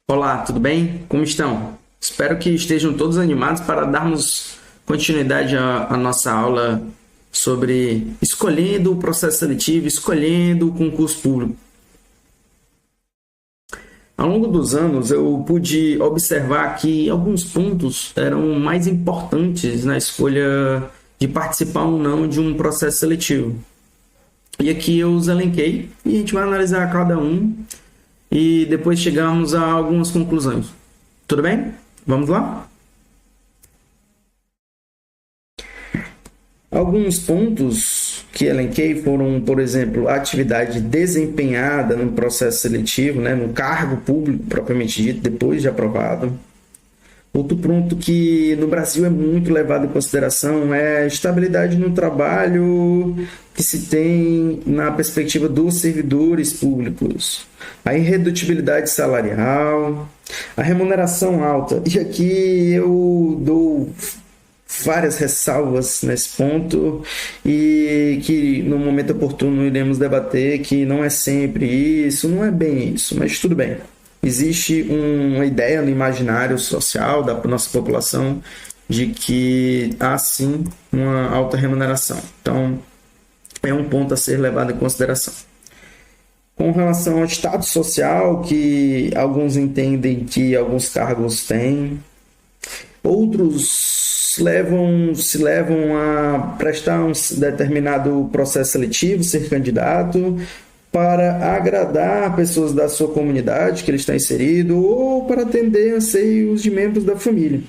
Olá, tudo bem? Como estão? Espero que estejam todos animados para darmos continuidade à nossa aula sobre escolhendo o processo seletivo, escolhendo o concurso público. Ao longo dos anos, eu pude observar que alguns pontos eram mais importantes na escolha de participar ou não de um processo seletivo. E aqui eu os elenquei e a gente vai analisar cada um e depois chegamos a algumas conclusões. Tudo bem? Vamos lá? Alguns pontos que elenquei foram, por exemplo, a atividade desempenhada no processo seletivo, no cargo público propriamente dito, depois de aprovado. Outro ponto que no Brasil é muito levado em consideração é a estabilidade no trabalho que se tem na perspectiva dos servidores públicos, a irredutibilidade salarial, a remuneração alta. E aqui eu dou várias ressalvas nesse ponto e que no momento oportuno iremos debater que não é sempre isso, não é bem isso, mas tudo bem. Existe uma ideia no imaginário social da nossa população de que há sim uma alta remuneração. Então, é um ponto a ser levado em consideração. Com relação ao status social, que alguns entendem que alguns cargos têm, outros se levam a prestar um determinado processo seletivo, ser candidato, para agradar pessoas da sua comunidade que ele está inserido ou para atender anseios de membros da família.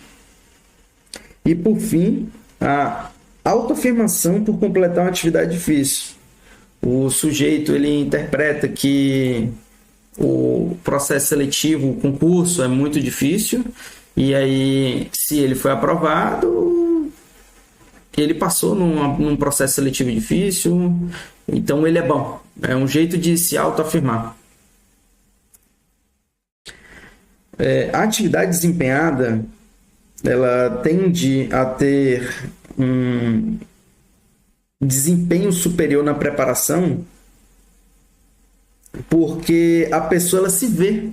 E, por fim, a autoafirmação por completar uma atividade difícil. O sujeito ele interpreta que o processo seletivo, o concurso é muito difícil e aí, se ele foi aprovado, ele passou num processo seletivo difícil, então ele é bom. É um jeito de se autoafirmar. A atividade desempenhada, ela tende a ter um desempenho superior na preparação, porque a pessoa ela se vê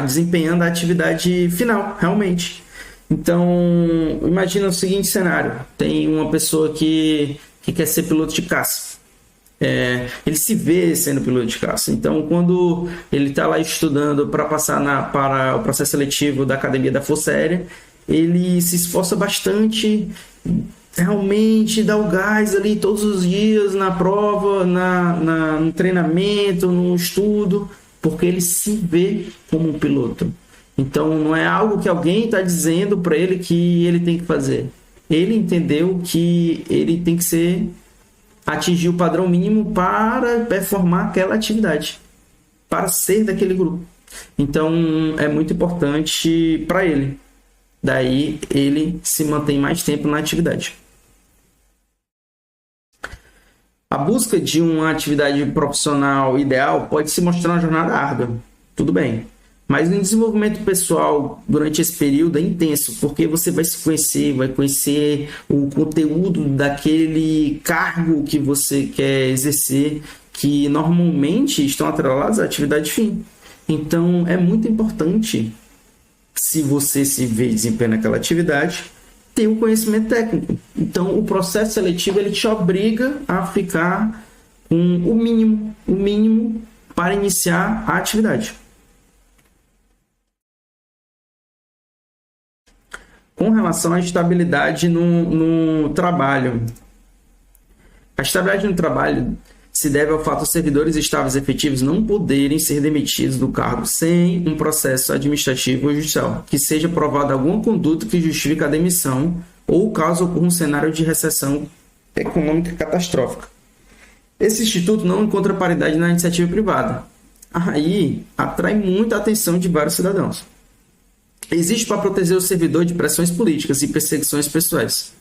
desempenhando a atividade final, realmente. Então, imagina o seguinte cenário. Tem uma pessoa que quer ser piloto de caça. Ele se vê sendo piloto de caça. Então, quando ele está lá estudando para passar para o processo seletivo da Academia da Força Aérea, ele se esforça bastante, realmente dá o gás ali todos os dias na prova, no treinamento, no estudo, porque ele se vê como um piloto. Então, não é algo que alguém está dizendo para ele que ele tem que fazer. Ele entendeu que ele tem que atingir o padrão mínimo para performar aquela atividade, para ser daquele grupo. Então, é muito importante para ele. Daí, ele se mantém mais tempo na atividade. A busca de uma atividade profissional ideal pode se mostrar uma jornada árdua, tudo bem. Mas no desenvolvimento pessoal, durante esse período, é intenso, porque você vai se conhecer, vai conhecer o conteúdo daquele cargo que você quer exercer, que normalmente estão atrelados à atividade fim. Então, é muito importante, se você se vê desempenhando aquela atividade, ter o conhecimento técnico. Então, o processo seletivo ele te obriga a ficar com o mínimo para iniciar a atividade. Com relação à estabilidade no trabalho. A estabilidade no trabalho se deve ao fato dos servidores estáveis efetivos não poderem ser demitidos do cargo sem um processo administrativo ou judicial, que seja provada alguma conduta que justifique a demissão ou caso ocorra um cenário de recessão econômica catastrófica. Esse instituto não encontra paridade na iniciativa privada. Aí atrai muita atenção de vários cidadãos. Existe para proteger o servidor de pressões políticas e perseguições pessoais.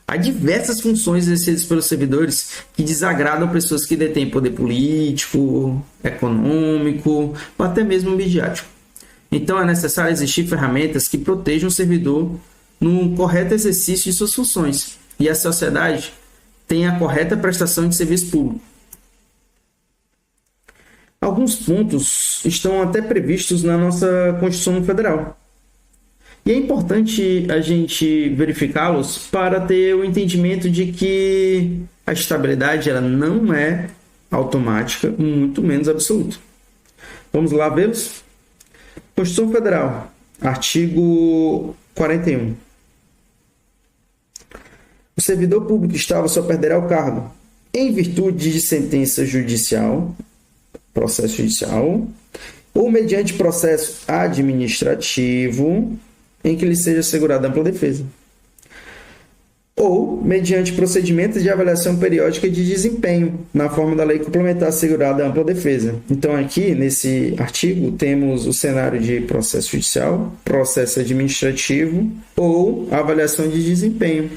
Há diversas funções exercidas pelos servidores que desagradam pessoas que detêm poder político, econômico ou até mesmo midiático. Então é necessário existir ferramentas que protejam o servidor no correto exercício de suas funções e a sociedade tenha a correta prestação de serviço público. Alguns pontos estão até previstos na nossa Constituição Federal. E é importante a gente verificá-los para ter o entendimento de que a estabilidade ela não é automática, muito menos absoluta. Vamos lá vê-los? Constituição Federal, artigo 41. O servidor público estável só perderá o cargo em virtude de sentença judicial, processo judicial, ou mediante processo administrativo em que lhe seja assegurada ampla defesa, ou mediante procedimentos de avaliação periódica de desempenho, na forma da lei complementar assegurada ampla defesa. Então, aqui, nesse artigo, temos o cenário de processo judicial, processo administrativo ou avaliação de desempenho.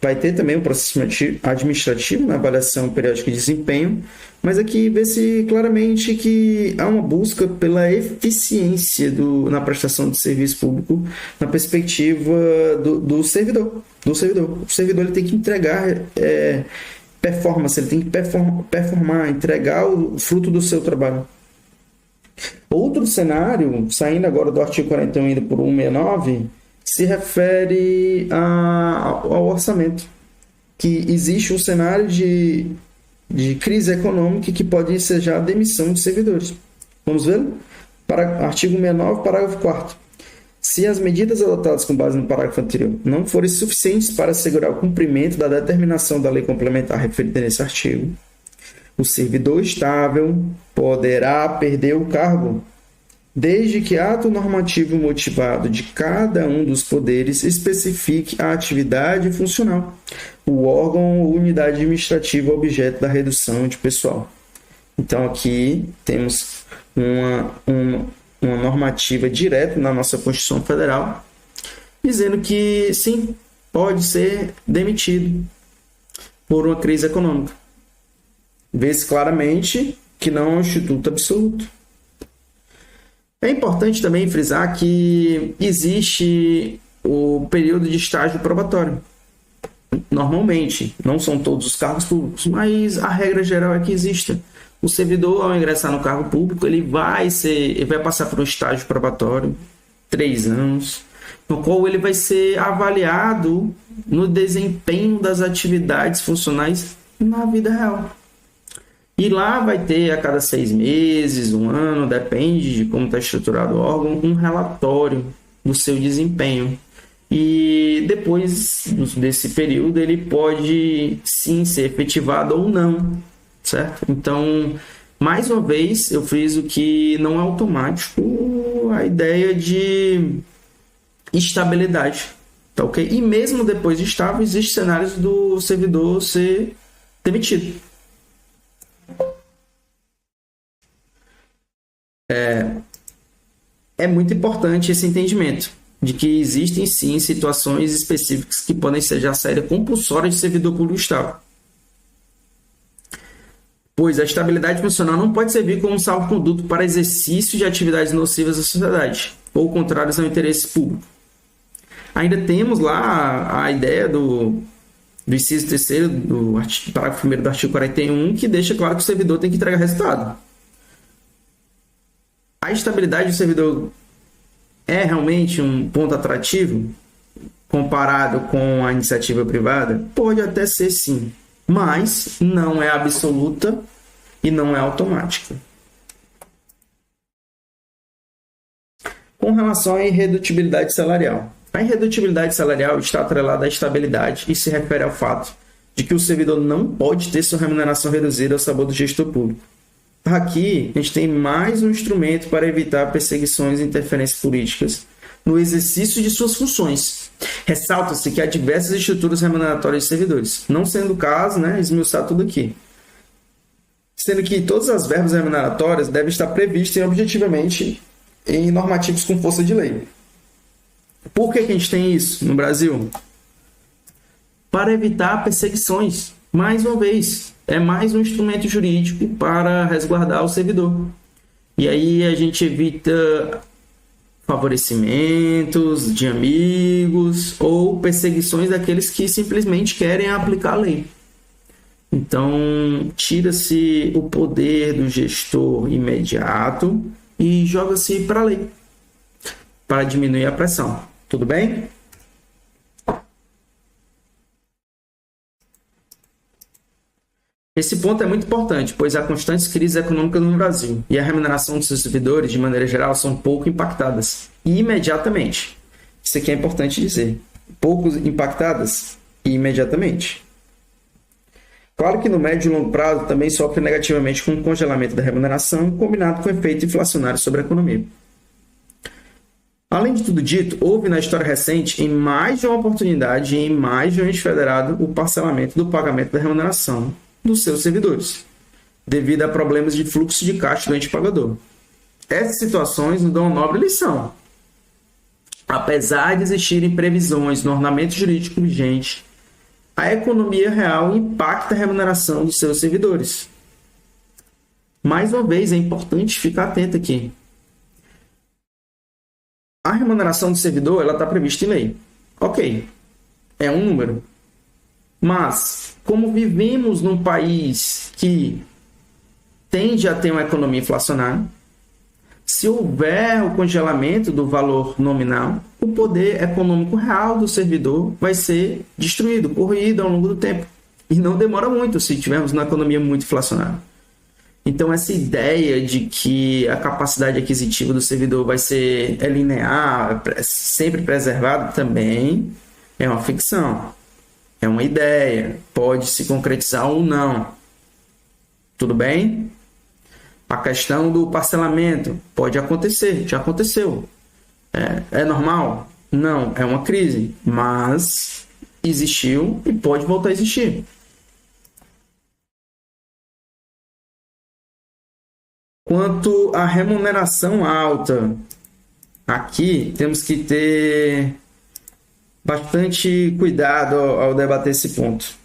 Vai ter também o processo administrativo na avaliação periódica de desempenho, mas aqui vê-se claramente que há uma busca pela eficiência na prestação de serviço público na perspectiva do servidor. O servidor ele tem que entregar performance, ele tem que performar, entregar o fruto do seu trabalho. Outro cenário, saindo agora do artigo 41 indo por 169, se refere ao orçamento, que existe um cenário de crise econômica que pode ensejar a demissão de servidores. Vamos ver? Artigo 69, parágrafo 4º. Se as medidas adotadas com base no parágrafo anterior não forem suficientes para assegurar o cumprimento da determinação da lei complementar referida nesse artigo, o servidor estável poderá perder o cargo, desde que ato normativo motivado de cada um dos poderes especifique a atividade funcional, o órgão ou unidade administrativa objeto da redução de pessoal. Então, aqui temos uma normativa direta na nossa Constituição Federal, dizendo que, sim, pode ser demitido por uma crise econômica. Vê-se claramente que não é um instituto absoluto. É importante também frisar que existe o período de estágio probatório. Normalmente, não são todos os cargos públicos, mas a regra geral é que exista. O servidor, ao ingressar no cargo público, ele vai passar por um estágio probatório, 3 anos, no qual ele vai ser avaliado no desempenho das atividades funcionais na vida real. E lá vai ter a cada 6 meses, 1 ano, depende de como está estruturado o órgão, um relatório do seu desempenho. E depois desse período ele pode sim ser efetivado ou não, certo? Então, mais uma vez, eu friso que não é automático a ideia de estabilidade, tá ok? E mesmo depois de estável, existem cenários do servidor ser demitido. É muito importante esse entendimento de que existem sim situações específicas que podem ser já saída compulsória de servidor público estável, pois a estabilidade funcional não pode servir como salvo-conduto para exercício de atividades nocivas à sociedade ou contrárias ao interesse público. Ainda temos lá a ideia do inciso 3º do parágrafo 1º do artigo 41, que deixa claro que o servidor tem que entregar resultado. A estabilidade do servidor é realmente um ponto atrativo comparado com a iniciativa privada? Pode até ser sim, mas não é absoluta e não é automática. Com relação à irredutibilidade salarial. A irredutibilidade salarial está atrelada à estabilidade e se refere ao fato de que o servidor não pode ter sua remuneração reduzida ao sabor do gestor público. Aqui, a gente tem mais um instrumento para evitar perseguições e interferências políticas no exercício de suas funções. Ressalta-se que há diversas estruturas remuneratórias de servidores, não sendo o caso, esmiuçar tudo aqui. Sendo que todas as verbas remuneratórias devem estar previstas objetivamente em normativos com força de lei. Por que a gente tem isso no Brasil? Para evitar perseguições. Mais uma vez, é mais um instrumento jurídico para resguardar o servidor. E aí a gente evita favorecimentos de amigos ou perseguições daqueles que simplesmente querem aplicar a lei. Então, tira-se o poder do gestor imediato e joga-se para a lei, para diminuir a pressão. Tudo bem? Esse ponto é muito importante, pois há constantes crises econômicas no Brasil e a remuneração dos seus servidores, de maneira geral, são pouco impactadas imediatamente. Isso aqui é importante dizer. Pouco impactadas imediatamente. Claro que no médio e longo prazo também sofre negativamente com o congelamento da remuneração, combinado com o efeito inflacionário sobre a economia. Além de tudo dito, houve na história recente, em mais de uma oportunidade e em mais de um ente federado, o parcelamento do pagamento da remuneração dos seus servidores, devido a problemas de fluxo de caixa do ente pagador. Essas situações nos dão uma nobre lição. Apesar de existirem previsões no ordenamento jurídico vigente, a economia real impacta a remuneração dos seus servidores. Mais uma vez, é importante ficar atento aqui. A remuneração do servidor ela está prevista em lei. Ok, é um número. Mas, como vivemos num país que tende a ter uma economia inflacionária, se houver o congelamento do valor nominal, o poder econômico real do servidor vai ser destruído, corroído ao longo do tempo. E não demora muito se tivermos uma economia muito inflacionária. Então, essa ideia de que a capacidade aquisitiva do servidor vai ser linear, sempre preservada, também é uma ficção. É uma ideia, pode se concretizar ou não. Tudo bem? A questão do parcelamento pode acontecer, já aconteceu. É normal? Não, é uma crise, mas existiu e pode voltar a existir. Quanto à remuneração alta, aqui temos que ter bastante cuidado ao debater esse ponto.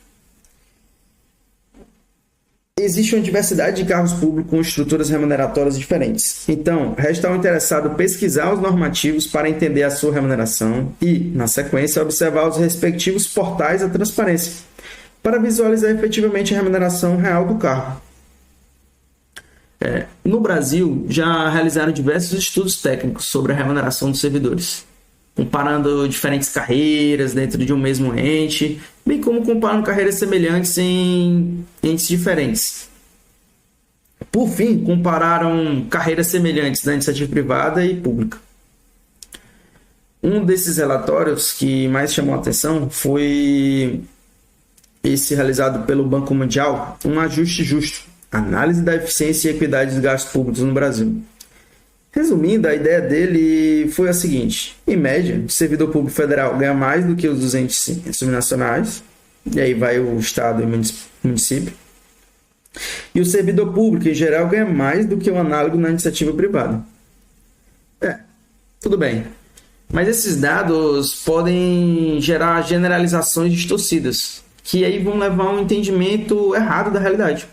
Existe uma diversidade de cargos públicos com estruturas remuneratórias diferentes. Então, resta ao interessado pesquisar os normativos para entender a sua remuneração e, na sequência, observar os respectivos portais da transparência para visualizar efetivamente a remuneração real do cargo. No Brasil, já realizaram diversos estudos técnicos sobre a remuneração dos servidores, comparando diferentes carreiras dentro de um mesmo ente, bem como comparando carreiras semelhantes em entes diferentes. Por fim, compararam carreiras semelhantes da iniciativa privada e pública. Um desses relatórios que mais chamou a atenção foi esse realizado pelo Banco Mundial, Um Ajuste Justo, Análise da Eficiência e Equidade dos Gastos Públicos no Brasil. Resumindo, a ideia dele foi a seguinte: em média, o servidor público federal ganha mais do que os dos entes subnacionais, e aí vai o Estado e o município, e o servidor público, em geral, ganha mais do que o análogo na iniciativa privada. Tudo bem, mas esses dados podem gerar generalizações distorcidas, que aí vão levar a um entendimento errado da realidade.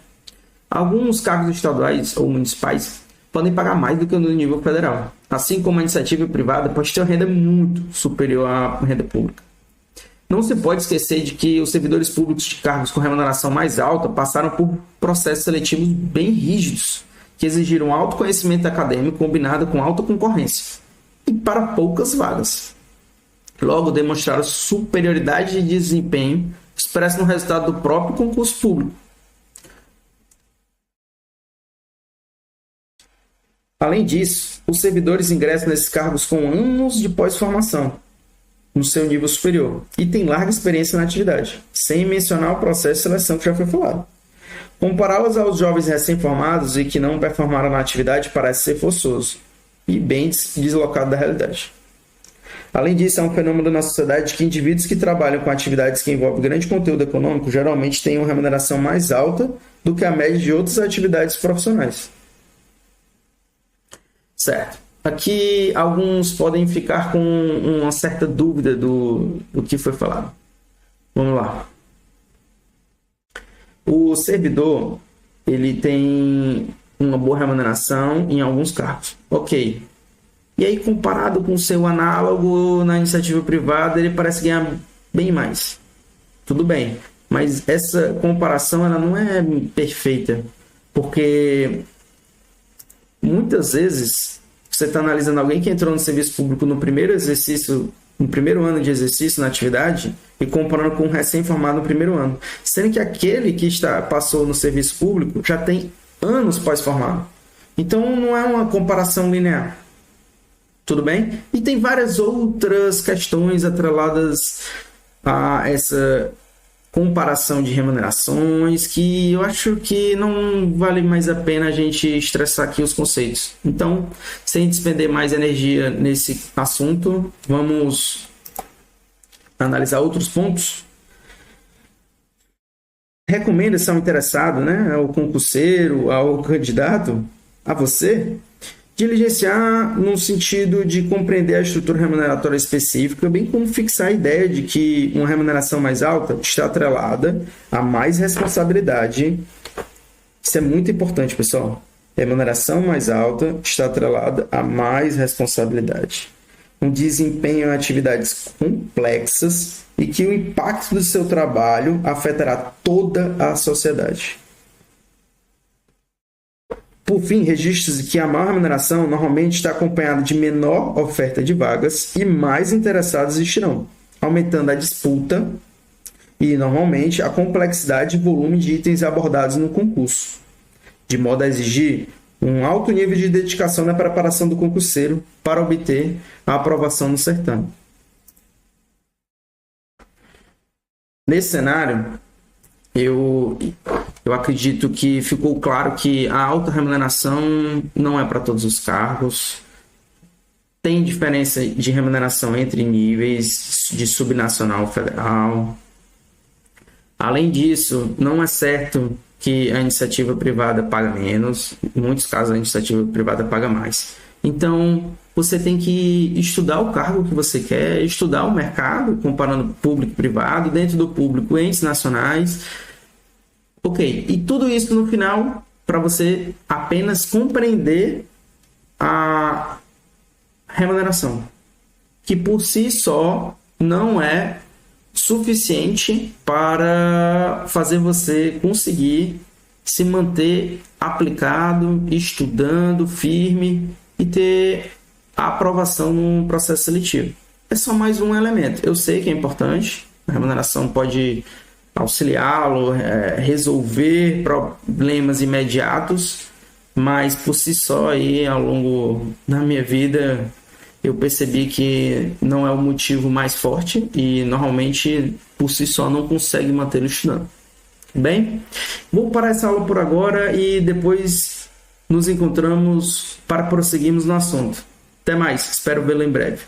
Alguns cargos estaduais ou municipais podem pagar mais do que no nível federal, assim como a iniciativa privada pode ter uma renda muito superior à renda pública. Não se pode esquecer de que os servidores públicos de cargos com remuneração mais alta passaram por processos seletivos bem rígidos, que exigiram alto conhecimento acadêmico combinado com alta concorrência, e para poucas vagas. Logo, demonstraram superioridade de desempenho expressa no resultado do próprio concurso público. Além disso, os servidores ingressam nesses cargos com anos de pós-formação no seu nível superior e têm larga experiência na atividade, sem mencionar o processo de seleção que já foi falado. Compará-los aos jovens recém-formados e que não performaram na atividade parece ser forçoso e bem deslocado da realidade. Além disso, é um fenômeno na sociedade que indivíduos que trabalham com atividades que envolvem grande conteúdo econômico geralmente têm uma remuneração mais alta do que a média de outras atividades profissionais. Certo. Aqui alguns podem ficar com uma certa dúvida do que foi falado. Vamos lá. O servidor, ele tem uma boa remuneração em alguns cargos. Ok. E aí, comparado com o seu análogo na iniciativa privada, ele parece ganhar bem mais. Tudo bem. mas essa comparação ela não é perfeita, porque muitas vezes você está analisando alguém que entrou no serviço público no primeiro exercício, no primeiro ano de exercício na atividade, e comparando com um recém-formado no primeiro ano, sendo que aquele que passou no serviço público já tem anos pós-formado. Então não é uma comparação linear. Tudo bem? E tem várias outras questões atreladas a essa comparação de remunerações que eu acho que não vale mais a pena a gente estressar aqui os conceitos. Então, sem despender mais energia nesse assunto, vamos analisar outros pontos. Recomenda-se ao interessado, né, ao concurseiro, ao candidato, a você, diligenciar no sentido de compreender a estrutura remuneratória específica, bem como fixar a ideia de que uma remuneração mais alta está atrelada a mais responsabilidade. Isso é muito importante, pessoal. Remuneração mais alta está atrelada a mais responsabilidade. Um desempenho em atividades complexas e que o impacto do seu trabalho afetará toda a sociedade. Por fim, registre-se que a maior remuneração normalmente está acompanhada de menor oferta de vagas e mais interessados existirão, aumentando a disputa e, normalmente, a complexidade e volume de itens abordados no concurso, de modo a exigir um alto nível de dedicação na preparação do concurseiro para obter a aprovação no certame. Nesse cenário, eu acredito que ficou claro que a alta remuneração não é para todos os cargos. Tem diferença de remuneração entre níveis de subnacional federal. Além disso, não é certo que a iniciativa privada paga menos. Em muitos casos, a iniciativa privada paga mais. Então, você tem que estudar o cargo que você quer, estudar o mercado, comparando público e privado, dentro do público, entes nacionais. Ok, e tudo isso no final para você apenas compreender a remuneração, que por si só não é suficiente para fazer você conseguir se manter aplicado, estudando, firme e ter a aprovação no processo seletivo. É só mais um elemento. Eu sei que é importante, a remuneração pode auxiliá-lo, resolver problemas imediatos, mas por si só aí ao longo da minha vida eu percebi que não é o motivo mais forte e normalmente por si só não consegue manter-lo estudando. Bem, vou parar essa aula por agora e depois nos encontramos para prosseguirmos no assunto. Até mais, espero vê-lo em breve.